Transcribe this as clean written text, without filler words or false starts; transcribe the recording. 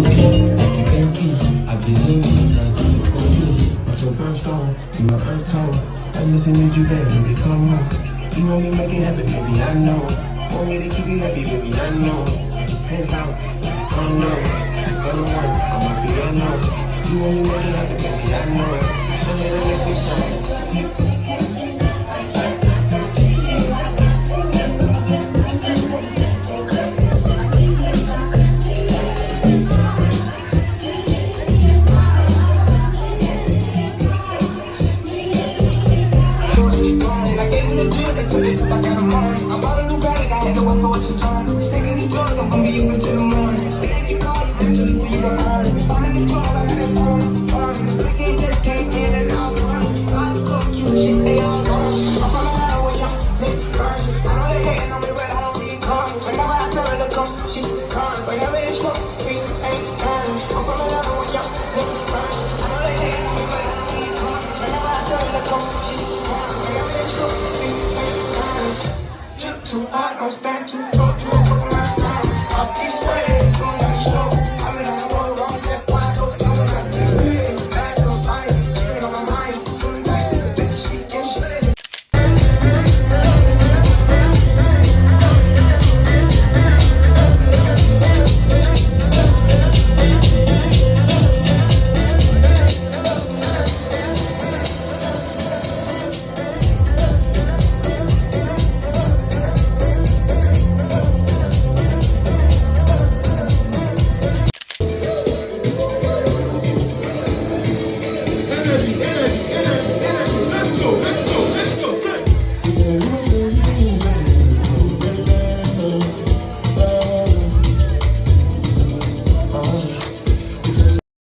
coffee. As you can see, I've been so busy. But your birthstone, you my earth tone. I'm missing you, baby, come on. You want me make it happen, baby, I know. Want me to keep you happy, baby, I know. Penthouse, I know. Gonna work, I'ma be, I know. You want me make it happen, baby, I know. I'm gonna make it happen. I bought a new bag, I had to work for what you done. Taking these drugs, I'm gonna be open till the morning. Then you call, you listen to see your heart. Find the club, I got that phone. The can't just came in and out. I'm so cute, she stay all gone. I'm from Atlanta when young, nigga burn. I know they hating on me, but I don't be calm. Whenever I tell her to come, she gone. Whenever it's smoke, we ain't done. I'm from Atlanta when young, nigga burn. I know they hating on me, but I don't be calm. Whenever I tell her to come, she gone. Whenever it's smoke, we ain't done. Too hard, don't stand too